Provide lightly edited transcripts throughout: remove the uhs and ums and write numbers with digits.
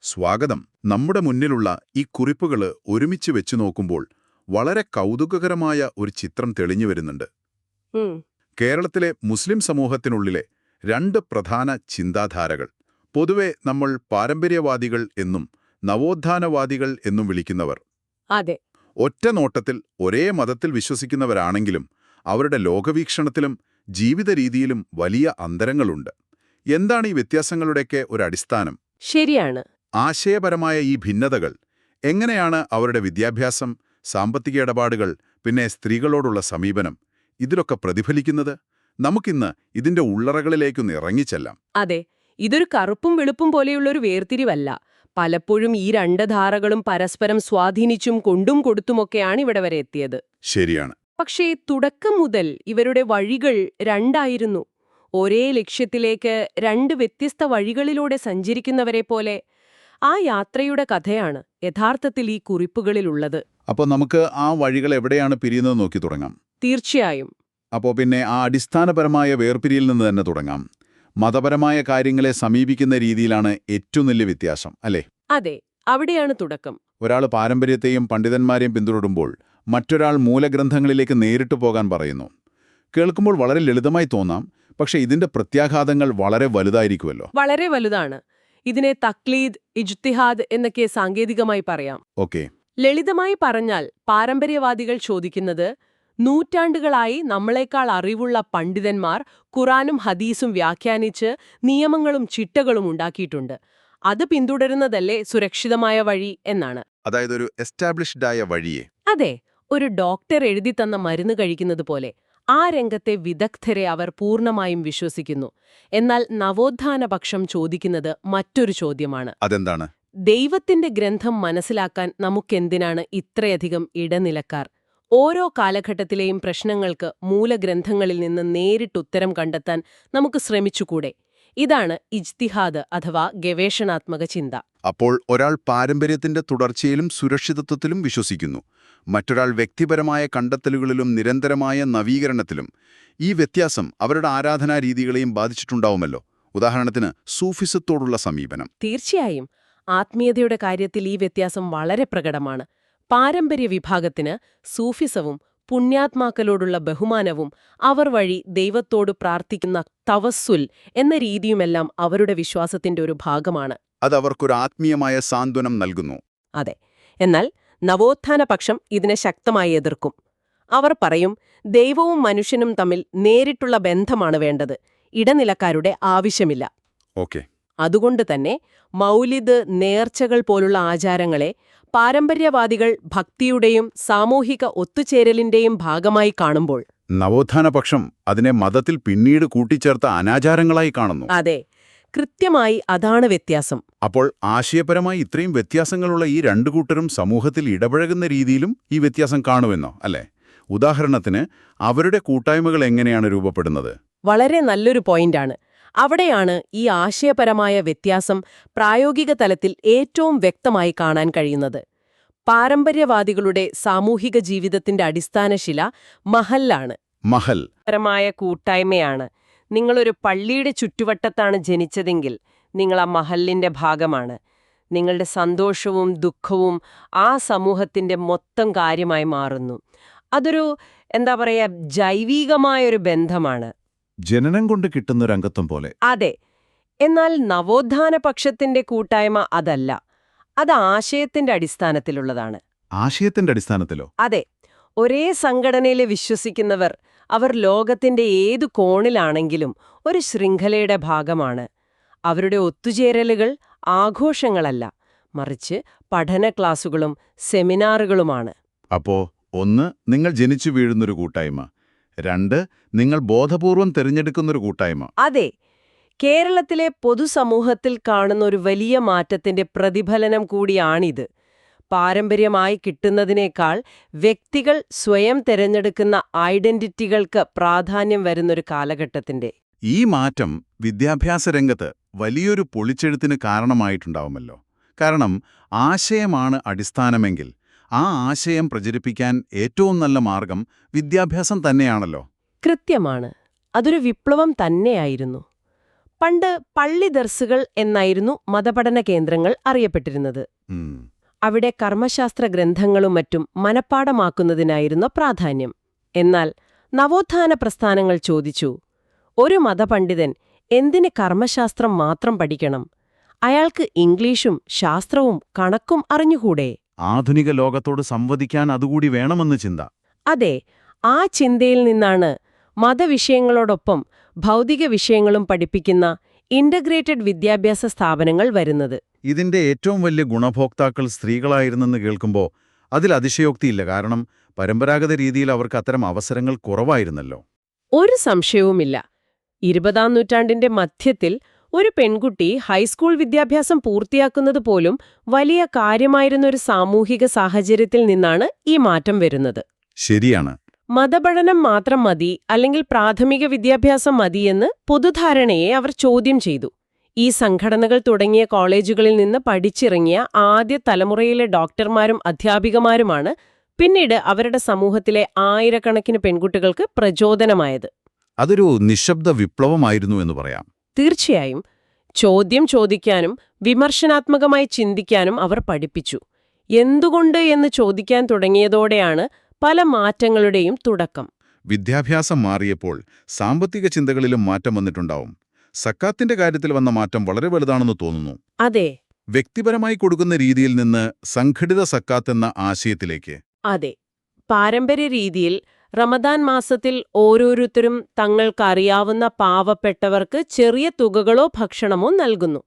സ്വാഗതം. നമ്മുടെ മുന്നിലുള്ള ഈ കുറിപ്പുകൾ ഒരുമിച്ച് വെച്ചു നോക്കുമ്പോൾ വളരെ കൗതുകകരമായ ഒരു ചിത്രം തെളിഞ്ഞു വരുന്നുണ്ട്. ഉം, കേരളത്തിലെ മുസ്ലിം സമൂഹത്തിനുള്ളിലെ രണ്ട് പ്രധാന ചിന്താധാരകൾ. പൊതുവെ നമ്മൾ പാരമ്പര്യവാദികൾ എന്നും നവോത്ഥാനവാദികൾ എന്നും വിളിക്കുന്നവർ. അതെ. ഒറ്റ നോട്ടത്തിൽ ഒരേ മതത്തിൽ വിശ്വസിക്കുന്നവരാണെങ്കിലും അവരുടെ ലോകവീക്ഷണത്തിലും ജീവിത രീതിയിലും വലിയ അന്തരങ്ങളുണ്ട്. എന്താണ് ഈ വ്യത്യാസങ്ങളുടെയൊക്കെ ഒരു അടിസ്ഥാനം? ശരിയാണ്. ആശയപരമായ ഈ ഭിന്നതകൾ എങ്ങനെയാണ് അവരുടെ വിദ്യാഭ്യാസം, സാമ്പത്തിക ഇടപാടുകൾ, പിന്നെ സ്ത്രീകളോടുള്ള സമീപനം ഇതിലൊക്കെ പ്രതിഫലിക്കുന്നത്? നമുക്കിന്ന് ഇതിന്റെ ഉള്ളറകളിലേക്കൊന്ന് ഇറങ്ങിച്ചെല്ലാം. അതെ, ഇതൊരു കറുപ്പും വെളുപ്പും പോലെയുള്ളൊരു വേർതിരിവല്ല. പലപ്പോഴും ഈ രണ്ട് ധാരകളും പരസ്പരം സ്വാധീനിച്ചും കൊണ്ടും കൊടുത്തുമൊക്കെയാണ് ഇവിടെ വരെ എത്തിയത്. ശരിയാണ്. പക്ഷേ തുടക്കം മുതൽ ഇവരുടെ വഴികൾ രണ്ടായിരുന്നു. ഒരേ ലക്ഷ്യത്തിലേക്ക് രണ്ട് വ്യത്യസ്ത വഴികളിലൂടെ സഞ്ചരിക്കുന്നവരെ പോലെ. ആ യാത്രയുടെ കഥയാണ് യഥാർത്ഥത്തിൽ ഈ കുറിപ്പുകളിലുള്ളത്. അപ്പോൾ നമുക്ക് ആ വഴികൾ എവിടെയാണ് പിരിയുന്നത് നോക്കി തുടങ്ങാം. തീർച്ചയായും. അപ്പോൾ പിന്നെ ആ അടിസ്ഥാനപരമായ വേർപിരിയിൽ നിന്ന് തന്നെ തുടങ്ങാം. മതപരമായ കാര്യങ്ങളെ സമീപിക്കുന്ന രീതിയിലാണ് ഏറ്റവും വലിയ വ്യത്യാസം, അല്ലേ? അതെ, അവിടെയാണ് തുടക്കം. ഒരാൾ പാരമ്പര്യത്തെയും പണ്ഡിതന്മാരെയും പിന്തുടരുമ്പോൾ മറ്റൊരാൾ മൂലഗ്രന്ഥങ്ങളിലേക്ക് നേരിട്ട് പോകാൻ പറയുന്നു. കേൾക്കുമ്പോൾ വളരെ ലളിതമായി തോന്നാം, പക്ഷേ ഇതിന്റെ പ്രത്യാഘാതങ്ങൾ വളരെ വലുതായിരിക്കുമല്ലോ. വളരെ വലുതാണ്. ഇതിനെ തക്ലീദ്, ഇജ്തിഹാദ് എന്നൊക്കെ സാങ്കേതികമായി പറയാം. ഓക്കെ. ലളിതമായി പറഞ്ഞാൽ പാരമ്പര്യവാദികൾ ചോദിക്കുന്നത്, നൂറ്റാണ്ടുകളായി നമ്മളെക്കാൾ അറിവുള്ള പണ്ഡിതന്മാർ ഖുറാനും ഹദീസും വ്യാഖ്യാനിച്ച് നിയമങ്ങളും ചിട്ടകളും ഉണ്ടാക്കിയിട്ടുണ്ട്. അത് പിന്തുടരുന്നതല്ലേ സുരക്ഷിതമായ വഴി എന്നാണ്. അതായത് ഒരു എസ്റ്റാബ്ലിഷ്ഡായ വഴിയെ. അതെ, ഒരു ഡോക്ടർ എഴുതിത്തന്ന മരുന്ന് കഴിക്കുന്നത് പോലെ ആ രംഗത്തെ വിദഗ്ധരെ അവർ പൂർണ്ണമായും വിശ്വസിക്കുന്നു. എന്നാൽ നവോത്ഥാനപക്ഷം ചോദിക്കുന്നത് മറ്റൊരു ചോദ്യമാണ്. അതെന്താണ്? ദൈവത്തിന്റെ ഗ്രന്ഥം മനസ്സിലാക്കാൻ നമുക്കെന്തിനാണ് ഇത്രയധികം ഇടനിലക്കാർ? ഓരോ കാലഘട്ടത്തിലെയും പ്രശ്നങ്ങൾക്ക് മൂലഗ്രന്ഥങ്ങളിൽ നിന്ന് നേരിട്ടുത്തരം കണ്ടെത്താൻ നമുക്ക് ശ്രമിച്ചുകൂടെ? ഇതാണ് ഇജ്തിഹാദ് അഥവാ ഗവേഷണാത്മക ചിന്ത. അപ്പോൾ ഒരാൾ പാരമ്പര്യത്തിന്റെ തുടർച്ചയിലും സുരക്ഷിതത്വത്തിലും വിശ്വസിക്കുന്നു, മറ്റൊരാൾ വ്യക്തിപരമായ കണ്ടെത്തലുകളിലും നിരന്തരമായ നവീകരണത്തിലും. ഈ വ്യത്യാസം അവരുടെ ആരാധനാ രീതികളെയും ബാധിച്ചിട്ടുണ്ടാവുമല്ലോ. ഉദാഹരണത്തിന് സൂഫിസത്തോടുള്ള സമീപനം. തീർച്ചയായും. ആത്മീയതയുടെ കാര്യത്തിൽ ഈ വ്യത്യാസം വളരെ പ്രകടമാണ്. പാരമ്പര്യ വിഭാഗത്തിന് സൂഫിസവും പുണ്യാത്മാക്കളോടുള്ള ബഹുമാനവും അവർ വഴി ദൈവത്തോട് പ്രാർത്ഥിക്കുന്ന തവസ്സുൽ എന്ന രീതിയുമെല്ലാം അവരുടെ വിശ്വാസത്തിന്റെ ഒരു ഭാഗമാണ്. അത് അവർക്കൊരു ആത്മീയമായ സാന്ത്വനം നൽകുന്നു. അതെ. എന്നാൽ നവോത്ഥാനപക്ഷം ഇതിനെ ശക്തമായി എതിർക്കും. അവർ പറയും, ദൈവവും മനുഷ്യനും തമ്മിൽ നേരിട്ടുള്ള ബന്ധമാണ് വേണ്ടത്, ഇടനിലക്കാരുടെ ആവശ്യമില്ല. ഓക്കെ. അതുകൊണ്ട് തന്നെ മൗലിദ്, നേർച്ചകൾ പോലുള്ള ആചാരങ്ങളെ പാരമ്പര്യവാദികൾ ഭക്തിയുടെയും സാമൂഹിക ഒത്തുചേരലിന്റെയും ഭാഗമായി കാണുമ്പോൾ നവോത്ഥാനപക്ഷം അതിനെ മതത്തിൽ പിന്നീട് കൂട്ടിച്ചേർത്ത അനാചാരങ്ങളായി കാണുന്നു. അതെ, കൃത്യമായി അതാണ് വ്യത്യാസം. അപ്പോൾ ആശയപരമായി ഇത്രയും വ്യത്യാസങ്ങളുള്ള ഈ രണ്ടു കൂട്ടരും സമൂഹത്തിൽ ഇടപഴകുന്ന രീതിയിലും ഈ വ്യത്യാസം കാണുമെന്നോ, അല്ലേ? ഉദാഹരണത്തിന് അവരുടെ കൂട്ടായ്മകൾ എങ്ങനെയാണ് രൂപപ്പെടുന്നത്? വളരെ നല്ലൊരു പോയിന്റാണ്. അവിടെയാണ് ഈ ആശയപരമായ വ്യത്യാസം പ്രായോഗിക തലത്തിൽ ഏറ്റവും വ്യക്തമായി കാണാൻ കഴിയുന്നത്. പാരമ്പര്യവാദികളുടെ സാമൂഹിക ജീവിതത്തിന്റെ അടിസ്ഥാനശില മഹല്ലാണ്. മഹൽ പരമായ കൂട്ടായ്മയാണ്. നിങ്ങളൊരു പള്ളിയുടെ ചുറ്റുവട്ടത്താണ് ജനിച്ചതെങ്കിൽ നിങ്ങൾ ആ മഹല്ലിന്റെ ഭാഗമാണ്. നിങ്ങളുടെ സന്തോഷവും ദുഃഖവും ആ സമൂഹത്തിന്റെ മൊത്തം കാര്യമായി മാറുന്നു. അതൊരു ജൈവികമായൊരു ബന്ധമാണ്. ജനനം കൊണ്ട് കിട്ടുന്നൊരു അംഗത്വം പോലെ. അതെ. എന്നാൽ നവോത്ഥാനപക്ഷത്തിന്റെ കൂട്ടായ്മ അതല്ല. അത് ആശയത്തിന്റെ അടിസ്ഥാനത്തിലുള്ളതാണ്. ആശയത്തിന്റെ അടിസ്ഥാനത്തിലോ? അതെ. ഒരേ സംഘടനയിൽ വിശ്വസിക്കുന്നവർ, അവർ ലോകത്തിന്റെ ഏതു കോണിലാണെങ്കിലും ഒരു ശൃംഖലയുടെ ഭാഗമാണ്. അവരുടെ ഒത്തുചേരലുകൾ ആഘോഷങ്ങളല്ല, മറിച്ച് പഠന ക്ലാസുകളും സെമിനാറുകളുമാണ്. അപ്പോ 1, നിങ്ങൾ ജനിച്ചു വീഴുന്നൊരു കൂട്ടായ്മ. 2, നിങ്ങൾ ബോധപൂർവം തിരഞ്ഞെടുക്കുന്നൊരു കൂട്ടായ്മ. അതെ. കേരളത്തിലെ പൊതുസമൂഹത്തിൽ കാണുന്ന ഒരു വലിയ മാറ്റത്തിന്റെ പ്രതിഫലനം കൂടിയാണിത്. പാരമ്പര്യമായി കിട്ടുന്നതിനേക്കാൾ വ്യക്തികൾ സ്വയം തിരഞ്ഞെടുക്കുന്ന ഐഡന്റിറ്റികൾക്ക് പ്രാധാന്യം വരുന്നൊരു കാലഘട്ടത്തിന്റെ. ഈ മാറ്റം വിദ്യാഭ്യാസ രംഗത്ത് വലിയൊരു പൊളിച്ചെഴുത്തിന് കാരണമായിട്ടുണ്ടാവുമല്ലോ. കാരണം ആശയമാണ് അടിസ്ഥാനമെങ്കിൽ ആ ആശയം പ്രചരിപ്പിക്കാൻ ഏറ്റവും നല്ല മാർഗം വിദ്യാഭ്യാസം തന്നെയാണല്ലോ. കൃത്യമാണ്. അതൊരു വിപ്ലവം തന്നെയായിരുന്നു. പണ്ട് പള്ളി ദർസുകൾ എന്നായിരുന്നു മതപഠന കേന്ദ്രങ്ങൾ അറിയപ്പെട്ടിരുന്നത്. ഉം. അവിടെ കർമ്മശാസ്ത്ര ഗ്രന്ഥങ്ങളും മറ്റും മനഃപ്പാടമാക്കുന്നതിനായിരുന്നു പ്രാധാന്യം. എന്നാൽ നവോത്ഥാന പ്രസ്ഥാനങ്ങൾ ചോദിച്ചു, ഒരു മതപണ്ഡിതൻ എന്തിന് കർമ്മശാസ്ത്രം മാത്രം പഠിക്കണം? അയാൾക്ക് ഇംഗ്ലീഷും ശാസ്ത്രവും കണക്കും അറിഞ്ഞുകൂടെ? ആധുനിക ലോകത്തോട് സംവദിക്കാൻ അതുകൂടി വേണമെന്ന് ചിന്ത. അതെ, ആ ചിന്തയിൽ നിന്നാണ് മതവിഷയങ്ങളോടൊപ്പം ഭൗതിക വിഷയങ്ങളും പഠിപ്പിക്കുന്ന ഇന്റഗ്രേറ്റഡ് വിദ്യാഭ്യാസ സ്ഥാപനങ്ങൾ വരുന്നത്. ഇതിന്റെ ഏറ്റവും വലിയ ഗുണഭോക്താക്കൾ സ്ത്രീകളായിരുന്നെന്ന് കേൾക്കുമ്പോൾ അതിൽ അതിശയോക്തിയില്ല. കാരണം പരമ്പരാഗത രീതിയിൽ അവർക്ക് അത്തരം അവസരങ്ങൾ കുറവായിരുന്നല്ലോ. ഒരു സംശയവുമില്ല. 20-ാം നൂറ്റാണ്ടിന്റെ മധ്യത്തിൽ ഒരു പെൺകുട്ടി ഹൈസ്കൂൾ വിദ്യാഭ്യാസം പൂർത്തിയാക്കുന്നത് പോലും വലിയ കാര്യമായിരുന്നൊരു സാമൂഹിക സാഹചര്യത്തിൽ നിന്നാണ് ഈ മാറ്റം വരുന്നത്. ശരിയാണ്. മതപഠനം മാത്രം മതി, അല്ലെങ്കിൽ പ്രാഥമിക വിദ്യാഭ്യാസം മതിയെന്ന് പൊതുധാരണയെ അവർ ചോദ്യം ചെയ്തു. ഈ സംഘടനകൾ തുടങ്ങിയ കോളേജുകളിൽ നിന്ന് പഠിച്ചിറങ്ങിയ ആദ്യ തലമുറയിലെ ഡോക്ടർമാരും അധ്യാപികമാരുമാണ് പിന്നീട് അവരുടെ സമൂഹത്തിലെ ആയിരക്കണക്കിന് പെൺകുട്ടികൾക്ക് പ്രചോദനമായത്. അതൊരു നിശബ്ദ വിപ്ലവമായിരുന്നു എന്ന് പറയാം. തീർച്ചയായും. ചോദ്യം ചോദിക്കാനും വിമർശനാത്മകമായി ചിന്തിക്കാനും അവർ പഠിപ്പിച്ചു. എന്തുകൊണ്ട് എന്ന് ചോദിക്കാൻ തുടങ്ങിയതോടെയാണ് പല മാറ്റങ്ങളുടെയും തുടക്കം. വിദ്യാഭ്യാസം മാറിയപ്പോൾ സാമ്പത്തിക ചിന്തകളിലും മാറ്റം വന്നിട്ടുണ്ടാവും. സക്കാത്തിന്റെ കാര്യത്തിൽ വന്ന മാറ്റം വളരെ വലുതാണെന്ന് തോന്നുന്നു. അതെ വ്യക്തിപരമായി കൊടുക്കുന്ന രീതിയിൽ നിന്ന് സംഘടിത സക്കാത്ത് എന്ന ആശയത്തിലേക്ക്. അതെ, പാരമ്പര്യ രീതിയിൽ റമദാൻ മാസത്തിൽ ഓരോരുത്തരും തങ്ങൾക്കറിയാവുന്ന പാവപ്പെട്ടവർക്ക് ചെറിയ തുകകളോ ഭക്ഷണമോ നൽകുന്നു.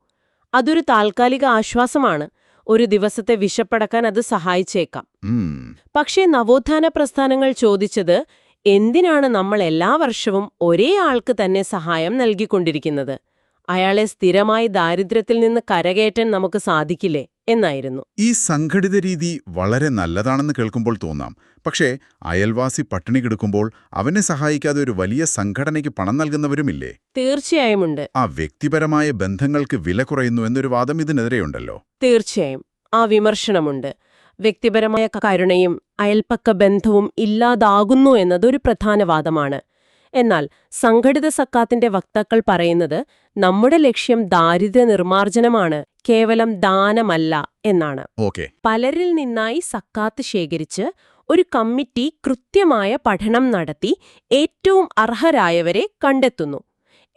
അതൊരു താൽക്കാലിക ആശ്വാസമാണ്. ഒരു ദിവസത്തെ വിശപ്പടക്കാൻ അത് സഹായിച്ചേക്കാം. പക്ഷേ നവോത്ഥാന പ്രസ്ഥാനങ്ങൾ ചോദിച്ചത്, എന്തിനാണ് നമ്മൾ എല്ലാ വർഷവും ഒരേ ആൾക്ക് തന്നെ സഹായം നൽകിക്കൊണ്ടിരിക്കുന്നത്? അയാളെ സ്ഥിരമായി ദാരിദ്ര്യത്തിൽ നിന്ന് കരകയറ്റാൻ നമുക്ക് സാധിക്കില്ലേ എന്നായിരുന്നു. ഈ സംഘടിത രീതി വളരെ നല്ലതാണെന്ന് കേൾക്കുമ്പോൾ തോന്നാം. പക്ഷേ അയൽവാസി പട്ടിണി കിടക്കുമ്പോൾ അവനെ സഹായിക്കാതെ ഒരു വലിയ സംഘടനയ്ക്ക് പണം നൽകുന്നവരുമില്ലേ? തീർച്ചയായുമുണ്ട്. ആ വ്യക്തിപരമായ ബന്ധങ്ങൾക്ക് വില കുറയുന്നു എന്നൊരു വാദം ഇതിനെതിരെയുണ്ടല്ലോ. തീർച്ചയായും ആ വിമർശനമുണ്ട്. വ്യക്തിപരമായ കരുണയും അയൽപ്പക്ക ബന്ധവും ഇല്ലാതാകുന്നു എന്നതൊരു പ്രധാന വാദമാണ്. എന്നാൽ സംഘടിത സക്കാത്തിന്റെ വക്താക്കൾ പറയുന്നത് നമ്മുടെ ലക്ഷ്യം ദാരിദ്ര്യ നിർമ്മാർജ്ജനമാണ്, കേവലം ദാനമല്ല എന്നാണ്. പലരിൽ നിന്നായി സക്കാത്ത് ശേഖരിച്ച് ഒരു കമ്മിറ്റി കൃത്യമായ പഠനം നടത്തി ഏറ്റവും അർഹരായവരെ കണ്ടെത്തുന്നു.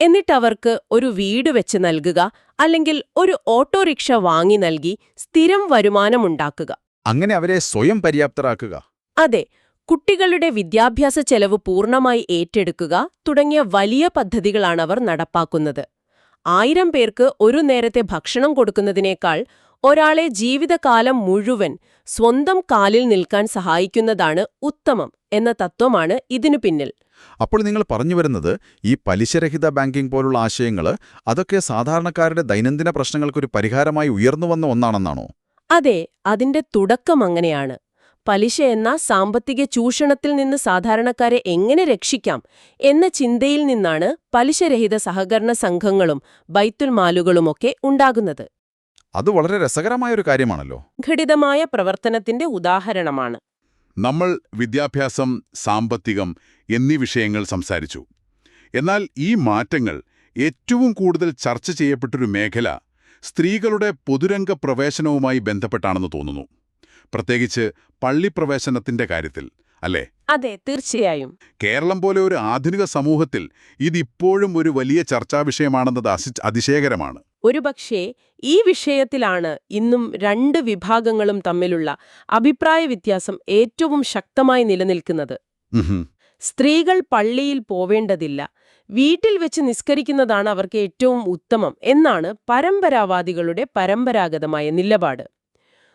എന്നിട്ടവർക്ക് ഒരു വീട് വെച്ച് നൽകുക, അല്ലെങ്കിൽ ഒരു ഓട്ടോറിക്ഷ വാങ്ങി നൽകി സ്ഥിരം വരുമാനമുണ്ടാക്കുക. അങ്ങനെ അവരെ സ്വയം പര്യാപ്തരാക്കുക. അതെ, കുട്ടികളുടെ വിദ്യാഭ്യാസ ചെലവ് പൂർണ്ണമായി ഏറ്റെടുക്കുക തുടങ്ങിയ വലിയ പദ്ധതികളാണ് അവർ നടപ്പാക്കുന്നത്. 1000 പേർക്ക് ഒരു നേരത്തെ ഭക്ഷണം കൊടുക്കുന്നതിനേക്കാൾ ഒരാളെ ജീവിതകാലം മുഴുവൻ സ്വന്തം കാലിൽ നിൽക്കാൻ സഹായിക്കുന്നതാണ് ഉത്തമം എന്ന തത്വമാണ് ഇതിനു പിന്നിൽ. അപ്പോൾ നിങ്ങൾ പറഞ്ഞു വരുന്നത് ഈ പലിശരഹിത ബാങ്കിംഗ് പോലുള്ള ആശയങ്ങൾ അതൊക്കെ സാധാരണക്കാരുടെ ദൈനംദിന പ്രശ്നങ്ങൾക്കൊരു പരിഹാരമായി ഉയർന്നുവന്ന ഒന്നാണെന്നാണോ? അതെ, അതിന്റെ തുടക്കം അങ്ങനെയാണ്. പലിശ എന്ന സാമ്പത്തിക ചൂഷണത്തിൽ നിന്ന് സാധാരണക്കാരെ എങ്ങനെ രക്ഷിക്കാം എന്ന ചിന്തയിൽ നിന്നാണ് പലിശരഹിത സഹകരണ സംഘങ്ങളും ബൈത്തുൽ മാലുകളുമൊക്കെ ഉണ്ടാകുന്നത്. അത് വളരെ രസകരമായൊരു കാര്യമാണല്ലോ. ഘടിതമായ പ്രവർത്തനത്തിന്റെ ഉദാഹരണമാണ്. നമ്മൾ വിദ്യാഭ്യാസം, സാമ്പത്തികം എന്നീ വിഷയങ്ങൾ സംസാരിച്ചു. എന്നാൽ ഈ മാറ്റങ്ങൾ ഏറ്റവും കൂടുതൽ ചർച്ച ചെയ്യപ്പെട്ടൊരു മേഖല സ്ത്രീകളുടെ പൊതുരംഗ പ്രവേശനവുമായി ബന്ധപ്പെട്ടാണെന്ന് തോന്നുന്നു. പ്രത്യേകിച്ച് പള്ളിപ്രവേശനത്തിന്റെ കാര്യത്തിൽ, അല്ലേ? അതെ, തീർച്ചയായും. കേരളം പോലെ ഒരു ആധുനിക സമൂഹത്തിൽ ഇതിപ്പോഴും ഒരു വലിയ ചർച്ചാവിഷയമാണെന്നത് അതിശയകരമാണ്. ഒരുപക്ഷേ ഈ വിഷയത്തിലാണ് ഇന്നും 2 വിഭാഗങ്ങളും തമ്മിലുള്ള അഭിപ്രായ വ്യത്യാസം ഏറ്റവും ശക്തമായി നിലനിൽക്കുന്നത്. സ്ത്രീകൾ പള്ളിയിൽ പോവേണ്ടതില്ല, വീട്ടിൽ വെച്ച് നിസ്കരിക്കുന്നതാണ് അവർക്ക് ഏറ്റവും ഉത്തമം എന്നാണ് പരമ്പരാവാദികളുടെ പരമ്പരാഗതമായ നിലപാട്.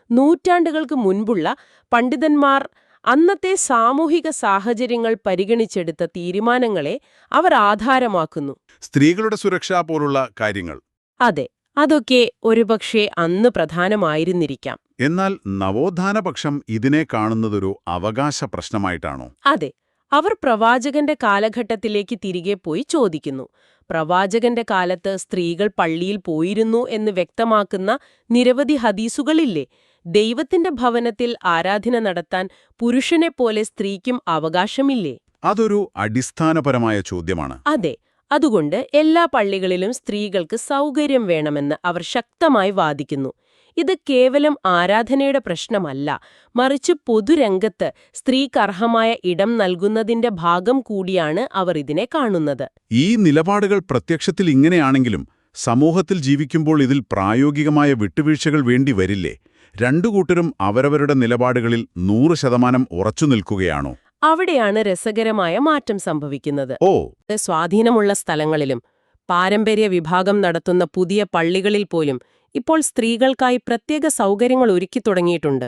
നൂറ്റാണ്ടുകൾക്ക് മുൻപുള്ള പണ്ഡിതന്മാർ അന്നത്തെ സാമൂഹിക സാഹചര്യങ്ങൾ പരിഗണിച്ചെടുത്ത തീരുമാനങ്ങളെ അവർ ആധാരമാക്കുന്നു. സ്ത്രീകളുടെ സുരക്ഷ പോലുള്ള കാര്യങ്ങൾ. അതെ, അതൊക്കെ ഒരുപക്ഷെ അന്ന് പ്രധാനമായിരുന്നിരിക്കാം. എന്നാൽ നവോത്ഥാനപക്ഷം ഇതിനെ കാണുന്നതൊരു അവകാശ പ്രശ്നമായിട്ടാണോ? അതെ, അവർ പ്രവാചകന്റെ കാലഘട്ടത്തിലേക്ക് തിരികെ പോയി ചോദിക്കുന്നു. പ്രവാചകന്റെ കാലത്ത് സ്ത്രീകൾ പള്ളിയിൽ പോയിരുന്നു എന്ന് വ്യക്തമാക്കുന്ന നിരവധി ഹദീസുകളില്ലേ? ദൈവത്തിന്റെ ഭവനത്തിൽ ആരാധന നടത്താൻ പുരുഷനെപ്പോലെ സ്ത്രീക്കും അവകാശമില്ലേ? അതൊരു അടിസ്ഥാനപരമായ ചോദ്യമാണ്. അതെ, അതുകൊണ്ട് എല്ലാ പള്ളികളിലും സ്ത്രീകൾക്ക് സൗകര്യം വേണമെന്ന് അവർ ശക്തമായി വാദിക്കുന്നു. ഇത് കേവലം ആരാധനയുടെ പ്രശ്നമല്ല, മറിച്ച് പൊതുരംഗത്ത് സ്ത്രീക്ക് അർഹമായ ഇടം നൽകുന്നതിന്റെ ഭാഗം കൂടിയാണ് അവർ ഇതിനെ കാണുന്നത്. ഈ നിലപാടുകൾ പ്രത്യക്ഷത്തിൽ ഇങ്ങനെയാണെങ്കിലും സമൂഹത്തിൽ ജീവിക്കുമ്പോൾ ഇതിൽ പ്രായോഗികമായ വിട്ടുവീഴ്ചകൾ വേണ്ടി വരില്ലേ? രണ്ടു കൂട്ടരും അവരവരുടെ നിലപാടുകളിൽ 100% ഉറച്ചു നിൽക്കുകയാണോ? അവിടെയാണ് രസകരമായ മാറ്റം സംഭവിക്കുന്നത്. ഓ, സ്വാധീനമുള്ള സ്ഥലങ്ങളിലും പാരമ്പര്യ വിഭാഗം നടത്തുന്ന പുതിയ പള്ളികളിൽ പോലും ഇപ്പോൾ സ്ത്രീകൾക്കായി പ്രത്യേക സൗകര്യങ്ങൾ ഒരുക്കി തുടങ്ങിയിട്ടുണ്ട്.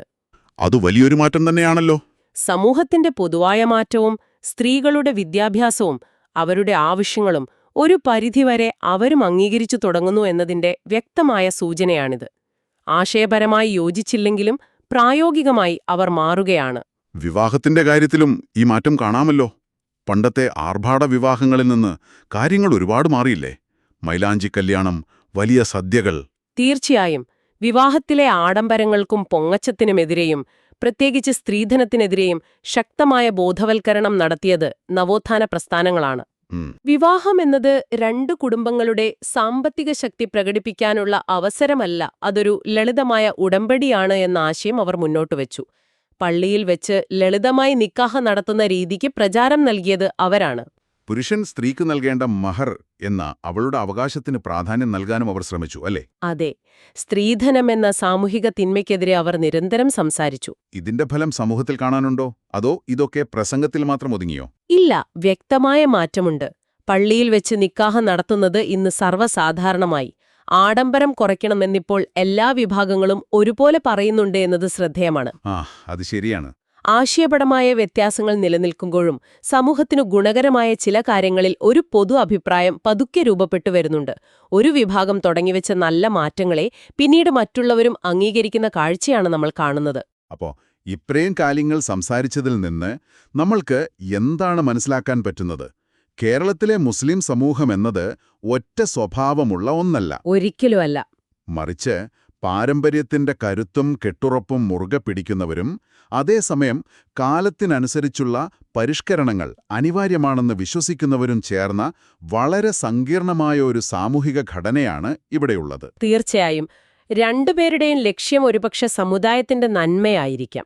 അത് വലിയൊരു മാറ്റം തന്നെയാണല്ലോ. സമൂഹത്തിന്റെ പൊതുവായ മാറ്റവും സ്ത്രീകളുടെ വിദ്യാഭ്യാസവും അവരുടെ ആവശ്യങ്ങളും ഒരു പരിധിവരെ അവരും അംഗീകരിച്ചു തുടങ്ങുന്നു എന്നതിന്റെ വ്യക്തമായ സൂചനയാണിത്. ആശയപരമായി യോജിച്ചില്ലെങ്കിലും പ്രായോഗികമായി അവർ മാറുകയാണ്. വിവാഹത്തിന്റെ കാര്യത്തിലും ഈ മാറ്റം കാണാമല്ലോ. പണ്ടത്തെ ആർഭാട വിവാഹങ്ങളിൽ നിന്ന് കാര്യങ്ങൾ ഒരുപാട് മാറിയില്ലേ? മൈലാഞ്ചി കല്യാണം, വലിയ സദ്യകൾ. തീർച്ചയായും വിവാഹത്തിലെ ആഡംബരങ്ങൾക്കും പൊങ്ങച്ചത്തിനുമെതിരെയും പ്രത്യേകിച്ച് സ്ത്രീധനത്തിനെതിരെയും ശക്തമായ ബോധവൽക്കരണം നടത്തിയത് നവോത്ഥാന പ്രസ്ഥാനങ്ങളാണ്. വിവാഹം എന്നത് രണ്ടു കുടുംബങ്ങളുടെ സാമ്പത്തിക ശക്തി പ്രകടിപ്പിക്കാനുള്ള അവസരമല്ല, അതൊരു ലളിതമായ ഉടമ്പടിയാണ് എന്ന ആശയം അവർ മുന്നോട്ടുവച്ചു. പള്ളിയിൽ വെച്ച് ലളിതമായി നിക്കാഹ് നടത്തുന്ന രീതിക്ക് പ്രചാരം നൽകിയത് അവരാണ്. പുരുഷൻ സ്ത്രീക്ക് നൽകേണ്ട മഹർ എന്ന അവളുടെ അവകാശത്തിന് പ്രാധാന്യം നൽകാനും അവർ ശ്രമിച്ചു, അല്ലേ? അതെ, സ്ത്രീധനം എന്ന സാമൂഹിക തിന്മയ്ക്കെതിരെ അവർ നിരന്തരം സംസാരിച്ചു. ഇതിന്റെ ഫലം സമൂഹത്തിൽ കാണാനുണ്ടോ? അതോ ഇതൊക്കെ പ്രസംഗത്തിൽ മാത്രം ഒതുങ്ങിയോ? ഇല്ല, വ്യക്തമായ മാറ്റമുണ്ട്. പള്ളിയിൽ വെച്ച് നിക്കാഹ് നടത്തുന്നത് ഇന്ന് സർവ്വസാധാരണമായി. ആഡംബരം കുറയ്ക്കണമെന്നിപ്പോൾ എല്ലാ വിഭാഗങ്ങളും ഒരുപോലെ പറയുന്നുണ്ട് എന്നത് ശ്രദ്ധേയമാണ്. അത് ശരിയാണ്. ആശയപരമായ വ്യത്യാസങ്ങൾ നിലനിൽക്കുമ്പോഴും സമൂഹത്തിനു ഗുണകരമായ ചില കാര്യങ്ങളിൽ ഒരു പൊതു അഭിപ്രായം പതുക്കെ രൂപപ്പെട്ടു വരുന്നുണ്ട്. ഒരു വിഭാഗം തുടങ്ങിവെച്ച നല്ല മാറ്റങ്ങളെ പിന്നീട് മറ്റുള്ളവരും അംഗീകരിക്കുന്ന കാഴ്ചയാണ് നമ്മൾ കാണുന്നത്. അപ്പോ ഇത്രയും കാര്യങ്ങൾ സംസാരിച്ചതിൽ നിന്ന് നമ്മൾക്ക് എന്താണ് മനസ്സിലാക്കാൻ പറ്റുന്നത്? കേരളത്തിലെ മുസ്ലിം സമൂഹം എന്നത് ഒറ്റ സ്വഭാവമുള്ള ഒന്നല്ല. ഒരിക്കലുമല്ല. മറിച്ച് പാരമ്പര്യത്തിന്റെ കരുത്തും കെട്ടുറപ്പും മുറുകെ പിടിക്കുന്നവരും അതേസമയം കാലത്തിനനുസരിച്ചുള്ള പരിഷ്കരണങ്ങൾ അനിവാര്യമാണെന്ന് വിശ്വസിക്കുന്നവരും ചേർന്ന വളരെ സങ്കീർണമായ ഒരു സാമൂഹിക ഘടനയാണ് ഇവിടെയുള്ളത്. തീർച്ചയായും രണ്ടുപേരുടെയും ലക്ഷ്യം ഒരുപക്ഷെ സമുദായത്തിന്റെ നന്മയായിരിക്കാം.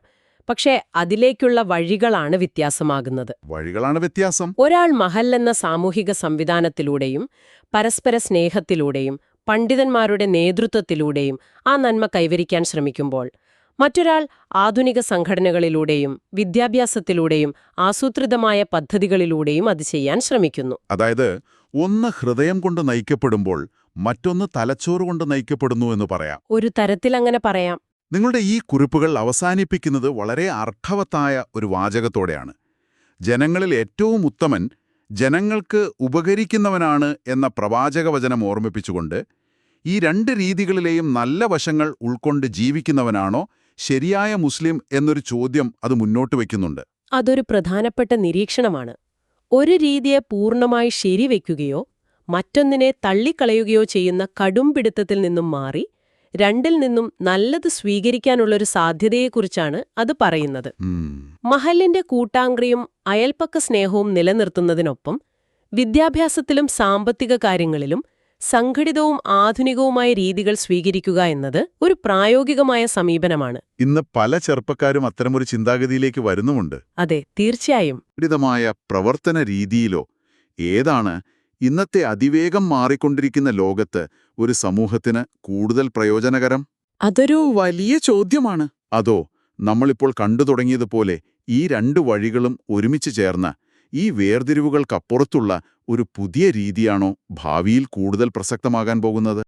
പക്ഷേ അതിലേക്കുള്ള വഴികളാണ് വ്യത്യാസമാകുന്നത്. വഴികളാണ് വ്യത്യാസം. ഒരാൾ മഹൽ എന്ന സാമൂഹിക സംവിധാനത്തിലൂടെയും പരസ്പര സ്നേഹത്തിലൂടെയും പണ്ഡിതന്മാരുടെ നേതൃത്വത്തിലൂടെയും ആ നന്മ കൈവരിക്കാൻ ശ്രമിക്കുമ്പോൾ, മറ്റൊരാൾ ആധുനിക സംഘടനകളിലൂടെയും വിദ്യാഭ്യാസത്തിലൂടെയും ആസൂത്രിതമായ പദ്ധതികളിലൂടെയും അത് ചെയ്യാൻ ശ്രമിക്കുന്നു. അതായത് ഒന്ന് ഹൃദയം കൊണ്ട് നയിക്കപ്പെടുമ്പോൾ മറ്റൊന്ന് തലച്ചോറുകൊണ്ട് നയിക്കപ്പെടുന്നു എന്ന് പറയാം. ഒരു തരത്തിൽ അങ്ങനെ പറയാം. നിങ്ങളുടെ ഈ കുറിപ്പുകൾ അവസാനിപ്പിക്കുന്നത് വളരെ അർത്ഥവത്തായ ഒരു വാചകത്തോടെയാണ്. ജനങ്ങളിൽ ഏറ്റവും ഉത്തമൻ ജനങ്ങൾക്ക് ഉപകരിക്കുന്നവനാണ് എന്ന പ്രവാചകവചനം ഓർമ്മിപ്പിച്ചുകൊണ്ട് ഈ രണ്ട് രീതികളിലെയും നല്ല വശങ്ങൾ ഉൾക്കൊണ്ട് ജീവിക്കുന്നവനാണോ ശരിയായ മുസ്ലിം എന്നൊരു ചോദ്യം അത് മുന്നോട്ട് വയ്ക്കുന്നുണ്ട്. അതൊരു പ്രധാനപ്പെട്ട നിരീക്ഷണമാണ്. ഒരു രീതിയെ പൂർണ്ണമായി ശരിവെക്കുകയോ മറ്റൊന്നിനെ തള്ളിക്കളയുകയോ ചെയ്യുന്ന കടുംപിടുത്തത്തിൽ നിന്നും മാറി രണ്ടിൽ നിന്നും നല്ലത് സ്വീകരിക്കാനുള്ളൊരു സാധ്യതയെക്കുറിച്ചാണ് അത് പറയുന്നത്. മഹലിന്റെ കൂട്ടാങ്ക്രിയും അയൽപ്പക്ക സ്നേഹവും നിലനിർത്തുന്നതിനൊപ്പം വിദ്യാഭ്യാസത്തിലും സാമ്പത്തിക കാര്യങ്ങളിലും സംഘടിതവും ആധുനികവുമായ രീതികൾ സ്വീകരിക്കുക എന്നത് ഒരു പ്രായോഗികമായ സമീപനമാണ്. ഇന്ന് പല ചെറുപ്പക്കാരും അത്തരമൊരു ചിന്താഗതിയിലേക്ക് വരുന്നുമുണ്ട്. അതെ, തീർച്ചയായും. സംഘടിതമായ പ്രവർത്തന രീതിയിലോ ഏതാണ് ഇന്നത്തെ അതിവേഗം മാറിക്കൊണ്ടിരിക്കുന്ന ലോകത്ത് ഒരു സമൂഹത്തിന് കൂടുതൽ പ്രയോജനകരം? അതൊരു വലിയ ചോദ്യമാണ്. അതോ നമ്മളിപ്പോൾ കണ്ടു തുടങ്ങിയതുപോലെ ഈ രണ്ട് വഴികളും ഒരുമിച്ച് ചേർന്ന് ഈ വേർതിരിവുകൾക്കപ്പുറത്തുള്ള ഒരു പുതിയ രീതിയാണോ ഭാവിയിൽ കൂടുതൽ പ്രസക്തമാകാൻ പോകുന്നത്?